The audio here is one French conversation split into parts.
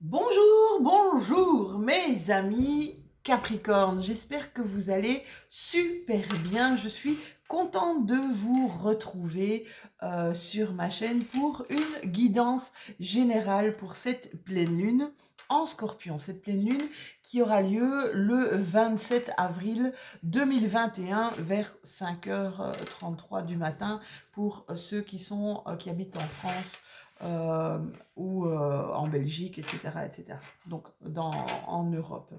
Bonjour, bonjour mes amis Capricorne, j'espère que vous allez super bien. Je suis contente de vous retrouver sur ma chaîne pour une guidance générale pour cette pleine lune en Scorpion. Cette pleine lune qui aura lieu le 27 avril 2021 vers 5h33 du matin pour ceux qui habitent en France. Euh, ou en Belgique, etc., etc. Donc en Europe.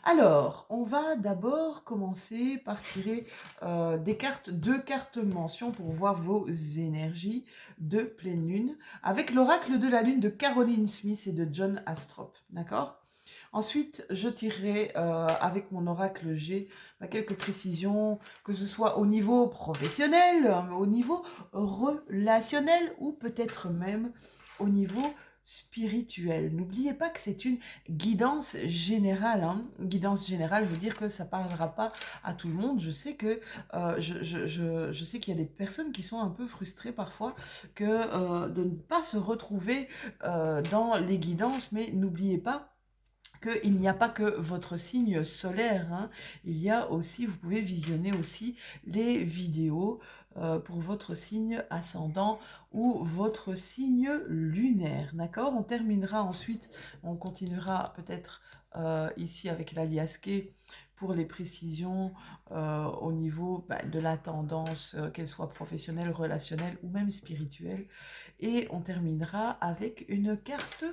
Alors, on va d'abord commencer par tirer deux cartes mention pour voir vos énergies de pleine lune avec l'oracle de la lune de Caroline Smith et de John Astrop, d'accord? Ensuite, je tirerai avec mon oracle G quelques précisions, que ce soit au niveau professionnel, au niveau relationnel ou peut-être même au niveau spirituel. N'oubliez pas que c'est une guidance générale. Guidance générale veut dire que ça ne parlera pas à tout le monde. Je sais que je sais qu'il y a des personnes qui sont un peu frustrées parfois de ne pas se retrouver dans les guidances, mais n'oubliez pas qu'il n'y a pas que votre signe solaire, il y a aussi, vous pouvez visionner aussi les vidéos pour votre signe ascendant ou votre signe lunaire, d'accord? On terminera ensuite, on continuera peut-être ici avec l'alias K pour les précisions au niveau de la tendance, qu'elle soit professionnelle, relationnelle ou même spirituelle. Et on terminera avec une carte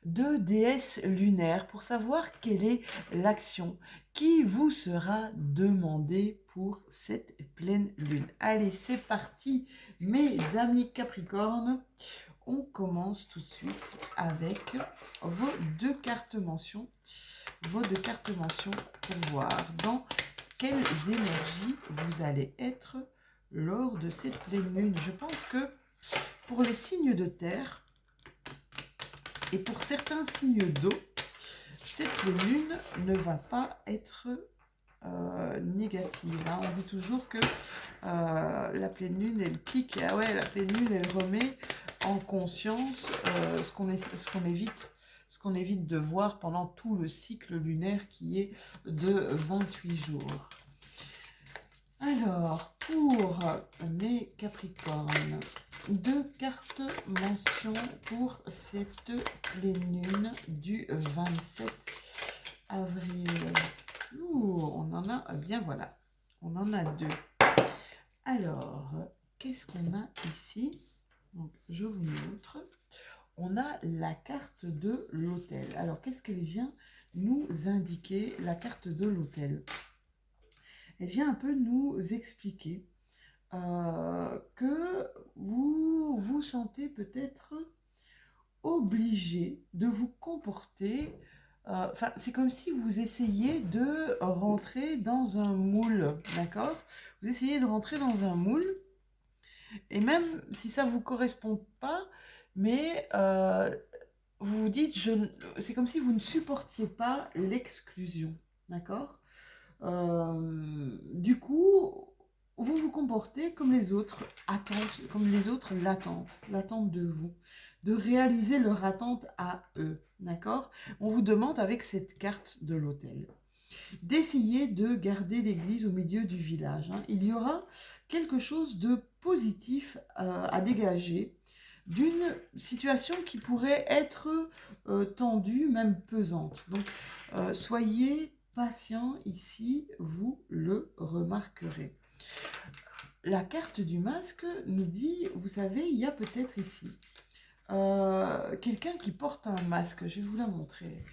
de déesse lunaire pour savoir quelle est l'action qui vous sera demandée pour cette pleine lune. Allez, c'est parti, mes amis Capricorne. On commence tout de suite avec vos deux cartes mentions. Vos deux cartes mentions pour voir dans quelles énergies vous allez être lors de cette pleine lune. Je pense que pour les signes de terre, et pour certains signes d'eau, cette lune ne va pas être négative. On dit toujours que la pleine lune, elle pique. Ah ouais, la pleine lune, elle remet en conscience ce qu'on évite de voir pendant tout le cycle lunaire qui est de 28 jours. Alors, pour mes Capricornes, deux cartes mention pour cette pleine lune du 27 avril. On en a, bien voilà, on en a deux. Alors, qu'est-ce qu'on a ici? Donc, je vous montre. On a la carte de l'autel. Alors, qu'est-ce qu'elle vient nous indiquer, la carte de l'autel? Elle vient un peu nous expliquer que vous vous sentez peut-être obligé de vous comporter. C'est comme si vous essayiez de rentrer dans un moule, d'accord? Vous essayez de rentrer dans un moule, et même si ça ne vous correspond pas, mais vous vous dites, c'est comme si vous ne supportiez pas l'exclusion, d'accord? Du coup, vous vous comportez comme les autres l'attente de vous, de réaliser leur attente à eux, d'accord? On vous demande avec cette carte de l'autel d'essayer de garder l'église au milieu du village. Il y aura quelque chose de positif à dégager d'une situation qui pourrait être tendue, même pesante. Donc, soyez patient ici, vous le remarquerez. La carte du masque nous dit, vous savez, il y a peut-être ici quelqu'un qui porte un masque. Je vais vous la montrer.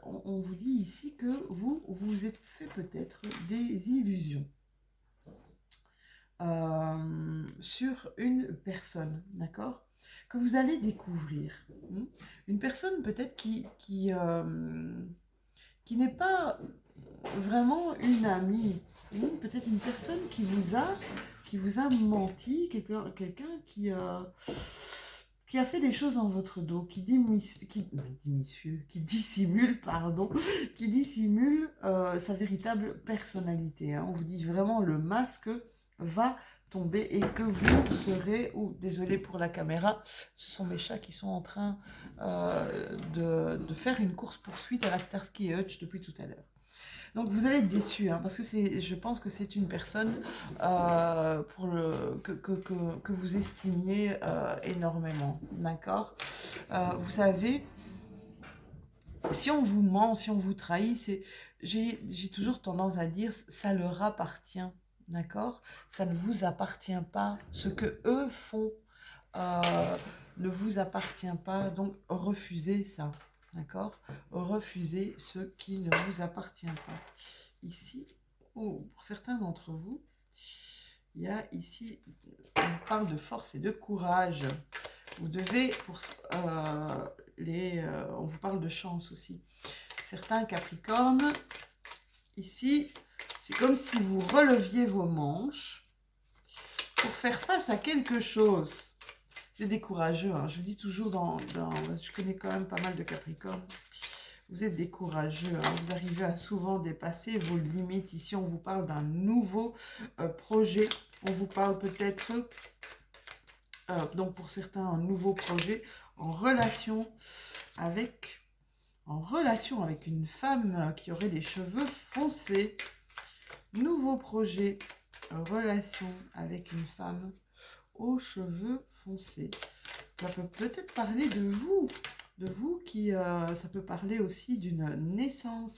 On vous dit ici que vous vous êtes fait peut-être des illusions sur une personne, d'accord? Que vous allez découvrir. Une personne peut-être qui n'est pas vraiment une amie, peut-être une personne qui vous a menti, quelqu'un qui a fait des choses en votre dos, qui dissimule, pardon, qui dissimule sa véritable personnalité. On vous dit vraiment, le masque va tomber et que vous serez, ou désolé pour la caméra, ce sont mes chats qui sont en train de faire une course-poursuite à la Starsky et Hutch depuis tout à l'heure. Donc vous allez être déçus, hein, parce que je pense que c'est une personne que vous estimiez énormément, d'accord. Vous savez, si on vous ment, si on vous trahit, j'ai toujours tendance à dire, ça leur appartient, d'accord. Ça ne vous appartient pas. Ce que eux font ne vous appartient pas, donc refusez ça, d'accord. Refusez ce qui ne vous appartient pas. Ici, pour certains d'entre vous, il y a ici, on vous parle de force et de courage. Vous devez, on vous parle de chance aussi. Certains Capricornes, ici, c'est comme si vous releviez vos manches pour faire face à quelque chose. C'est des courageux, hein. Je vous dis toujours, je connais quand même pas mal de Capricornes. Vous êtes des courageux, hein. Vous arrivez à souvent dépasser vos limites. Ici, on vous parle d'un nouveau projet. On vous parle peut-être, donc pour certains, un nouveau projet en relation avec une femme qui aurait des cheveux foncés. Nouveau projet, relation avec une femme aux cheveux foncés. Ça peut peut-être parler de vous qui, ça peut parler aussi d'une naissance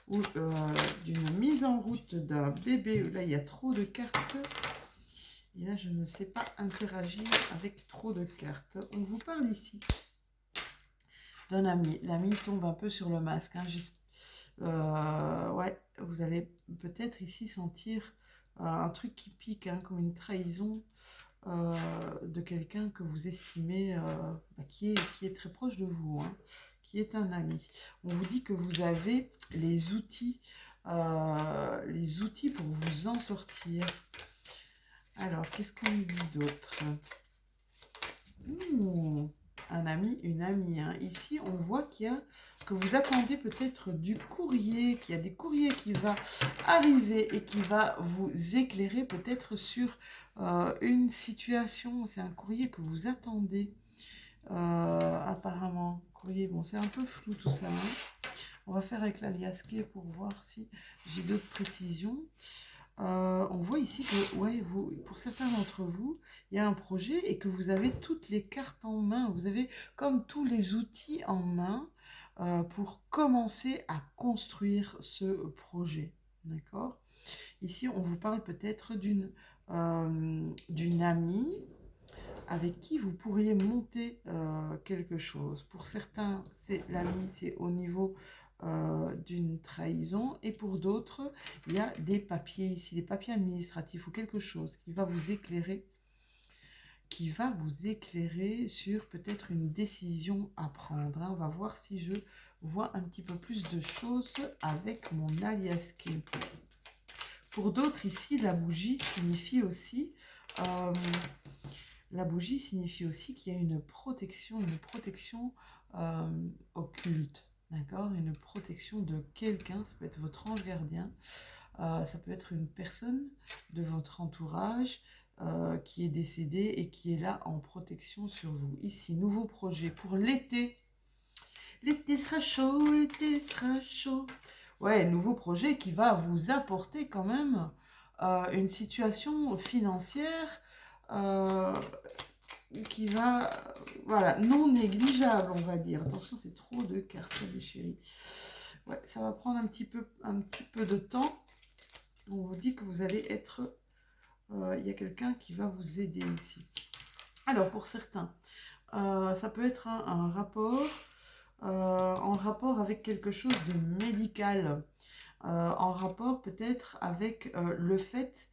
ou d'une mise en route d'un bébé. Là, il y a trop de cartes. Et là, je ne sais pas interagir avec trop de cartes. On vous parle ici d'un ami. L'ami tombe un peu sur le masque, hein. Ouais, vous allez peut-être ici sentir un truc qui pique, hein, comme une trahison de quelqu'un que vous estimez, qui est très proche de vous, hein, qui est un ami. On vous dit que vous avez les outils pour vous en sortir. Alors, qu'est-ce qu'on nous dit d'autre? Un ami, une amie, hein. Ici, on voit que vous attendez peut-être du courrier, qu'il y a des courriers qui va arriver et qui va vous éclairer peut-être sur une situation. C'est un courrier que vous attendez, apparemment. Courrier, bon, c'est un peu flou tout ça, hein. On va faire avec l'alias clé pour voir si j'ai d'autres précisions. On voit ici que, ouais, pour certains d'entre vous, il y a un projet et que vous avez toutes les cartes en main. Vous avez comme tous les outils en main pour commencer à construire ce projet. D'accord? Ici, on vous parle peut-être d'une amie avec qui vous pourriez monter quelque chose. Pour certains, c'est l'ami, c'est au niveau d'une trahison, et pour d'autres, il y a des papiers ici, des papiers administratifs ou quelque chose qui va vous éclairer, sur peut-être une décision à prendre, hein. On va voir si je vois un petit peu plus de choses avec mon alias key. Pour d'autres ici, la bougie signifie aussi qu'il y a une protection occulte. D'accord, une protection de quelqu'un, ça peut être votre ange gardien, ça peut être une personne de votre entourage qui est décédée et qui est là en protection sur vous. Ici, nouveau projet pour l'été. L'été sera chaud, l'été sera chaud. Ouais, nouveau projet qui va vous apporter quand même une situation financière qui va, voilà, non négligeable, on va dire. Attention, c'est trop de cartes, mes chéris. Ouais, ça va prendre un petit peu de temps. On vous dit que vous allez être... il y a quelqu'un qui va vous aider ici. Alors, pour certains, ça peut être un rapport, en rapport avec quelque chose de médical, en rapport peut-être avec le fait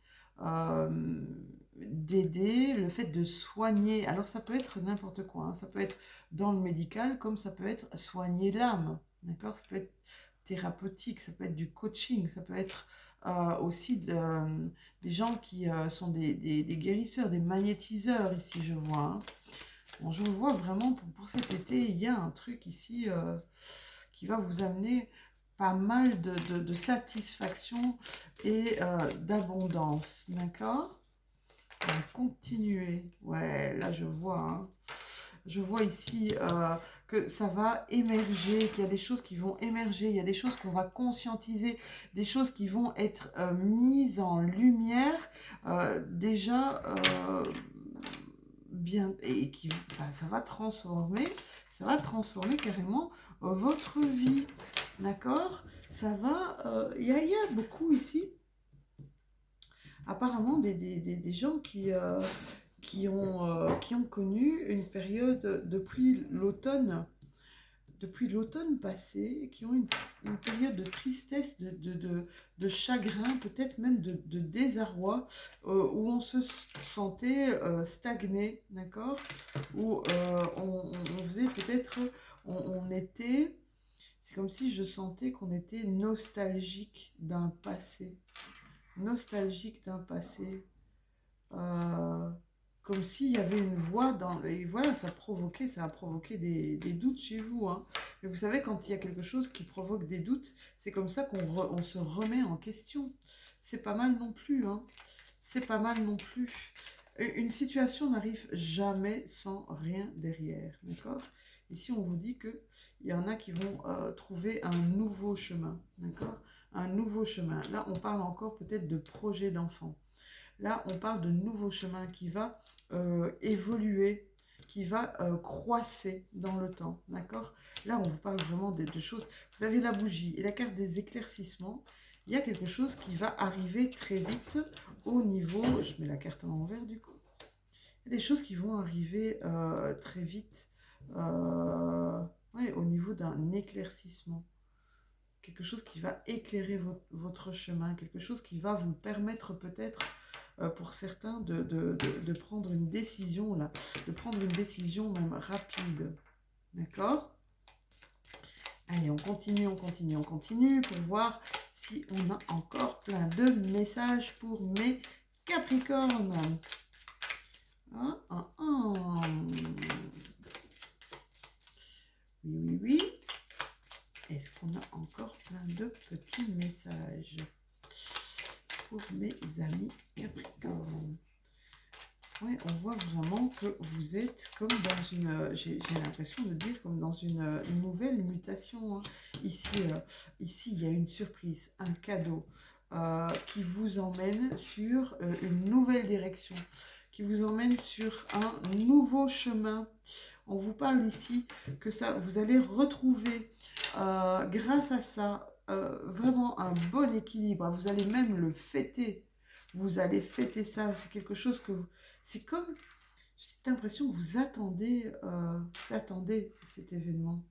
d'aider, le fait de soigner. Alors ça peut être n'importe quoi, hein. Ça peut être dans le médical comme ça peut être soigner l'âme, d'accord. Ça peut être thérapeutique, ça peut être du coaching, ça peut être aussi des gens qui sont des guérisseurs, des magnétiseurs ici, je vois, hein. Bon, je vois vraiment pour cet été, il y a un truc ici qui va vous amener pas mal de satisfaction et d'abondance, d'accord. On va continuer. Ouais, là je vois, hein. Je vois ici que ça va émerger, qu'il y a des choses qui vont émerger, il y a des choses qu'on va conscientiser, des choses qui vont être mises en lumière, déjà bien, et qui, ça ça va transformer carrément votre vie, d'accord? Ça va, il y a beaucoup ici, apparemment des gens qui ont connu une période depuis l'automne passé, qui ont une période de tristesse, de chagrin, peut-être même de désarroi, où on se sentait stagné, d'accord? Où on faisait peut-être, on était, c'est comme si je sentais qu'on était nostalgique d'un passé, euh, comme s'il y avait une voix dans... Et voilà, ça a provoqué des doutes chez vous, hein. Mais vous savez, quand il y a quelque chose qui provoque des doutes, c'est comme ça on se remet en question. C'est pas mal non plus, hein. C'est pas mal non plus. Une situation n'arrive jamais sans rien derrière, d'accord? Ici, on vous dit que il y en a qui vont trouver un nouveau chemin, d'accord? Un nouveau chemin. Là, on parle encore peut-être de projet d'enfant. Là, on parle de nouveau chemin qui va évoluer, qui va croisser dans le temps, d'accord? Là, on vous parle vraiment de choses. Vous avez la bougie et la carte des éclaircissements. Il y a quelque chose qui va arriver très vite au niveau... Je mets la carte à l'envers du coup. Il y a des choses qui vont arriver très vite ouais, au niveau d'un éclaircissement. Quelque chose qui va éclairer votre chemin, quelque chose qui va vous permettre peut-être pour certains de prendre une décision là, de prendre une décision même rapide. D'accord? Allez, on continue, on continue, on continue pour voir si on a encore plein de messages pour mes Capricornes. Ah, ah, ah. Oui, oui, oui. Est-ce qu'on a encore plein de petits messages pour mes amis Capricornes? Ouais, on voit vraiment que vous êtes comme dans une... j'ai l'impression de dire comme dans une nouvelle mutation, hein. Ici, il y a une surprise, un cadeau qui vous emmène sur une nouvelle direction, qui vous emmène sur un nouveau chemin. On vous parle ici que ça, vous allez retrouver grâce à ça vraiment un bon équilibre. Vous allez même le fêter. Vous allez fêter ça. C'est quelque chose que vous... C'est comme... J'ai l'impression que vous attendez cet événement.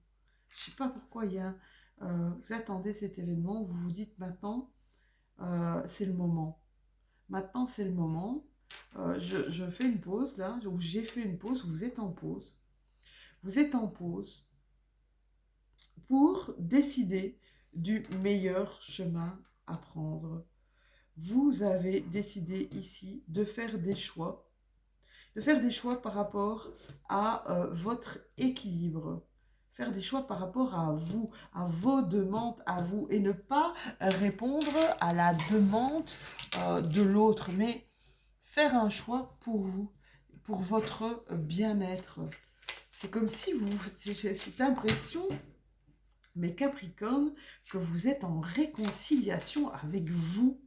Je ne sais pas pourquoi il y a... vous attendez cet événement. Vous vous dites maintenant, c'est le moment. Maintenant, c'est le moment. Je fais une pause là, ou j'ai fait une pause, vous êtes en pause. Vous êtes en pause pour décider du meilleur chemin à prendre. Vous avez décidé ici de faire des choix par rapport à votre équilibre, faire des choix par rapport à vous, à vos demandes à vous, et ne pas répondre à la demande de l'autre, mais faire un choix pour vous, pour votre bien-être. C'est comme si j'ai cette impression, mes Capricornes, que vous êtes en réconciliation avec vous.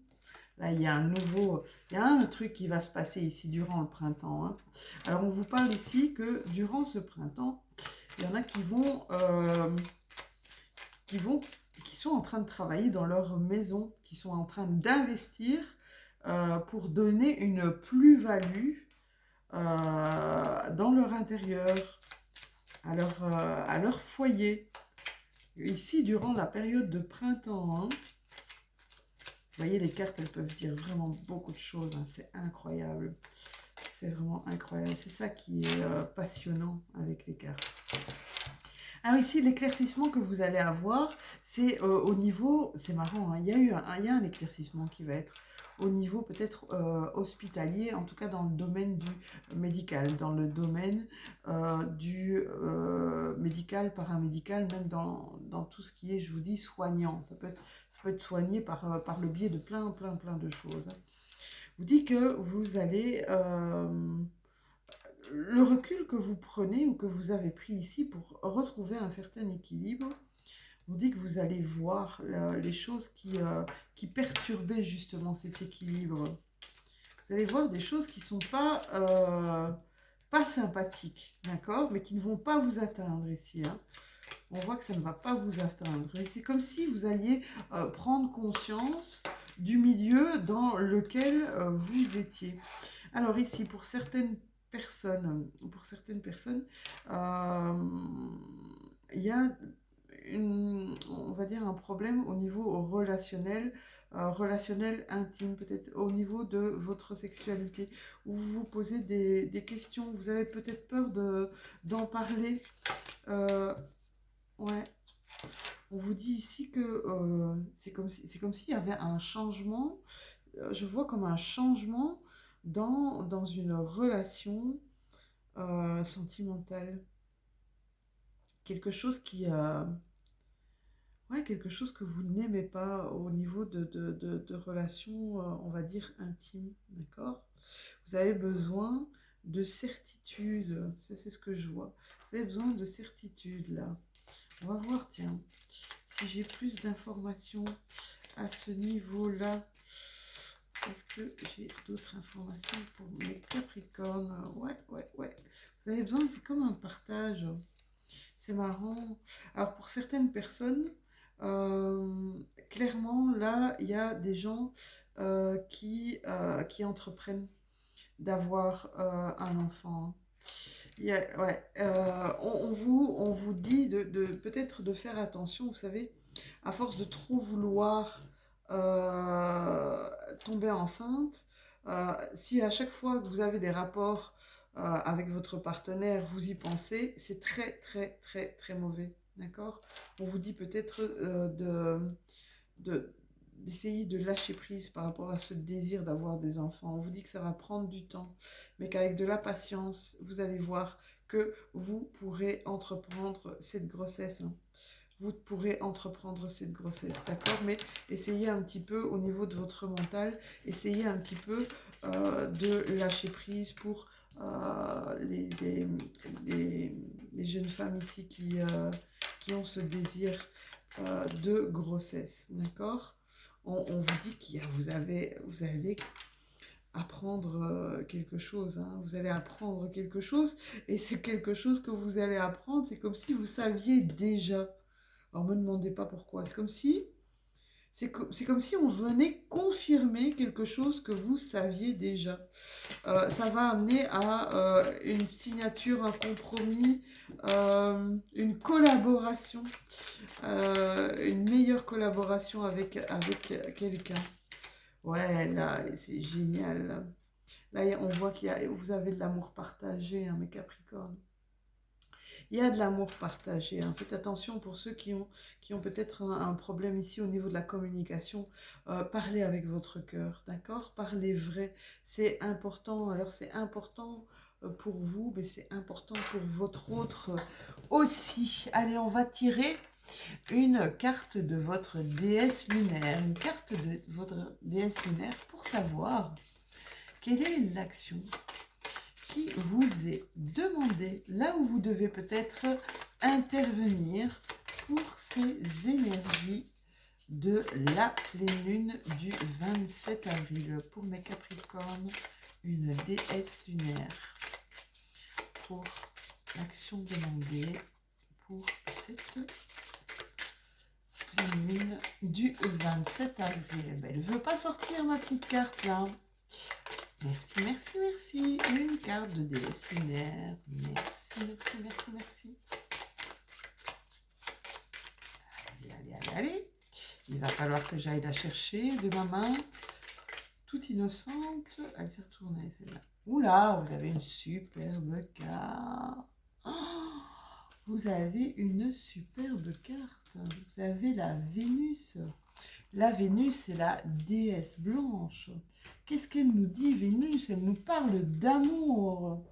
Là, il y a un truc qui va se passer ici durant le printemps, hein. Alors, on vous parle ici que durant ce printemps, il y en a qui sont en train de travailler dans leur maison, qui sont en train d'investir pour donner une plus-value dans leur intérieur, à leur foyer. Ici, durant la période de printemps, hein, vous voyez, les cartes, elles peuvent dire vraiment beaucoup de choses, hein. C'est incroyable. C'est vraiment incroyable. C'est ça qui est passionnant avec les cartes. Alors ici, l'éclaircissement que vous allez avoir, c'est au niveau... C'est marrant, hein, il y a un éclaircissement qui va être au niveau peut-être hospitalier, en tout cas dans le domaine du médical, dans le domaine du médical, paramédical, même dans tout ce qui est, je vous dis, soignant. Ça peut être soigné par le biais de plein de choses. vous dit que vous allez... le recul que vous prenez ou que vous avez pris ici pour retrouver un certain équilibre, vous dit que vous allez voir les choses qui perturbaient justement cet équilibre. Vous allez voir des choses qui ne sont pas sympathiques, d'accord, mais qui ne vont pas vous atteindre ici. Hein. On voit que ça ne va pas vous atteindre. Et c'est comme si vous alliez prendre conscience du milieu dans lequel vous étiez. Alors ici, pour certaines personnes, il y a on va dire un problème au niveau relationnel intime, peut-être au niveau de votre sexualité, où vous vous posez des questions, vous avez peut-être peur d'en parler. Ouais. On vous dit ici que c'est comme s'il y avait un changement, je vois comme un changement dans une relation sentimentale. Quelque chose quelque chose que vous n'aimez pas au niveau de relations, on va dire, intimes, d'accord? Vous avez besoin de certitude, ça c'est ce que je vois. Vous avez besoin de certitude là. On va voir, tiens, si j'ai plus d'informations à ce niveau-là. Est-ce que j'ai d'autres informations pour mes Capricornes? Ouais. Vous avez besoin, c'est comme un partage. C'est marrant. Alors pour certaines personnes, clairement, là, il y a des gens qui entreprennent d'avoir un enfant. On vous dit peut-être de faire attention, vous savez, à force de trop vouloir tomber enceinte, si à chaque fois que vous avez des rapports avec votre partenaire, vous y pensez, c'est très mauvais, d'accord? On vous dit peut-être de, d'essayer de lâcher prise par rapport à ce désir d'avoir des enfants. On vous dit que ça va prendre du temps, mais qu'avec de la patience, vous allez voir que vous pourrez entreprendre cette grossesse. Hein. Vous pourrez entreprendre cette grossesse, d'accord? Mais essayez un petit peu au niveau de votre mental, essayez un petit peu de lâcher prise pour les jeunes femmes ici qui ont ce désir de grossesse, d'accord? On vous dit vous allez apprendre quelque chose, hein. Vous allez apprendre quelque chose, et c'est quelque chose que vous allez apprendre, c'est comme si vous saviez déjà. Alors, ne me demandez pas pourquoi. C'est comme si on venait confirmer quelque chose que vous saviez déjà. Ça va amener à une signature, un compromis, une collaboration, une meilleure collaboration avec quelqu'un. Ouais, là, c'est génial. Là, on voit vous avez de l'amour partagé, hein, mes Capricornes. Il y a de l'amour partagé. Hein. Faites attention pour ceux qui ont peut-être un problème ici au niveau de la communication. Parlez avec votre cœur, d'accord? Parlez vrai. C'est important. Alors, c'est important pour vous, mais c'est important pour votre autre aussi. Allez, on va tirer une carte de votre déesse lunaire. Une carte de votre déesse lunaire pour savoir quelle est l'action qui vous est demandée, là où vous devez peut-être intervenir pour ces énergies de la pleine lune du 27 avril. Pour mes Capricornes, une déesse lunaire. Pour l'action demandée pour cette pleine lune du 27 avril. Elle ne veut pas sortir ma petite carte là. Merci. Une carte de déesse lunaire. Merci. Allez. Il va falloir que j'aille la chercher de ma main. Toute innocente. Elle s'est retournée, celle-là. Oula, vous avez une superbe carte. Oh, vous avez une superbe carte. Vous avez la Vénus. La Vénus, c'est la déesse blanche. Qu'est-ce qu'elle nous dit, Vénus? Elle nous parle d'amour.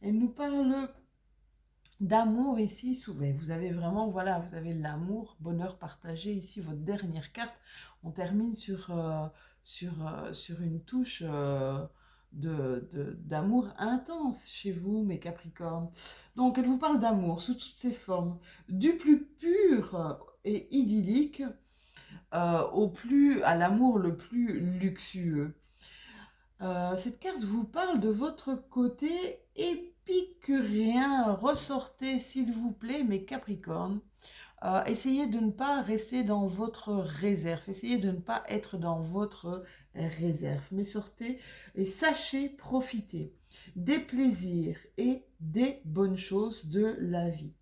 Elle nous parle d'amour ici. Vous avez vraiment, voilà, vous avez l'amour, bonheur partagé. Ici, votre dernière carte, on termine sur sur une touche d'amour intense chez vous, mes Capricornes. Donc, elle vous parle d'amour sous toutes ses formes, du plus pur et idyllique à l'amour le plus luxueux. Cette carte vous parle de votre côté épicurien. Ressortez, s'il vous plaît, mes Capricornes. Essayez de ne pas rester dans votre réserve. Essayez de ne pas être dans votre réserve. Mais sortez et sachez profiter des plaisirs et des bonnes choses de la vie.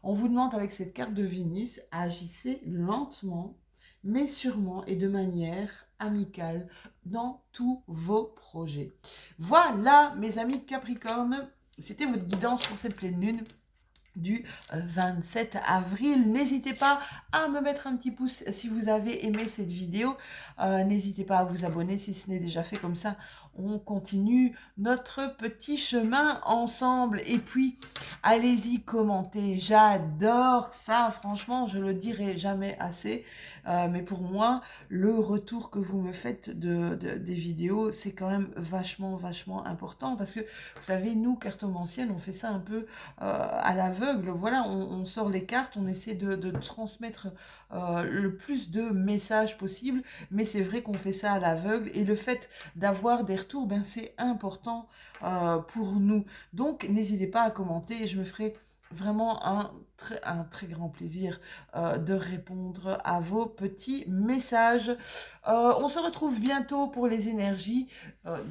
On vous demande avec cette carte de Vénus, agissez lentement, mais sûrement et de manière amicale dans tous vos projets. Voilà, mes amis Capricorne, c'était votre guidance pour cette pleine lune du 27 avril. N'hésitez pas à me mettre un petit pouce si vous avez aimé cette vidéo. N'hésitez pas à vous abonner si ce n'est déjà fait, comme ça on continue notre petit chemin ensemble. Et puis, allez-y, commentez. J'adore ça, franchement, je le dirai jamais assez. Mais pour moi, le retour que vous me faites des vidéos, c'est quand même vachement important. Parce que, vous savez, nous, cartomanciennes, on fait ça un peu à l'aveugle. Voilà, on sort les cartes, on essaie de transmettre le plus de messages possible. Mais c'est vrai qu'on fait ça à l'aveugle. Et le fait d'avoir des retours, ben, c'est important pour nous. Donc, n'hésitez pas à commenter. Je me ferai vraiment un très grand plaisir de répondre à vos petits messages. On se retrouve bientôt pour les énergies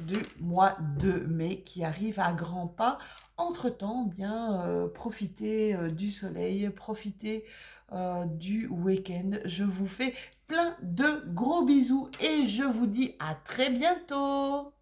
du mois de mai qui arrive à grands pas. Entre-temps, bien, profitez du soleil, profitez du week-end. Je vous fais plein de gros bisous et je vous dis à très bientôt.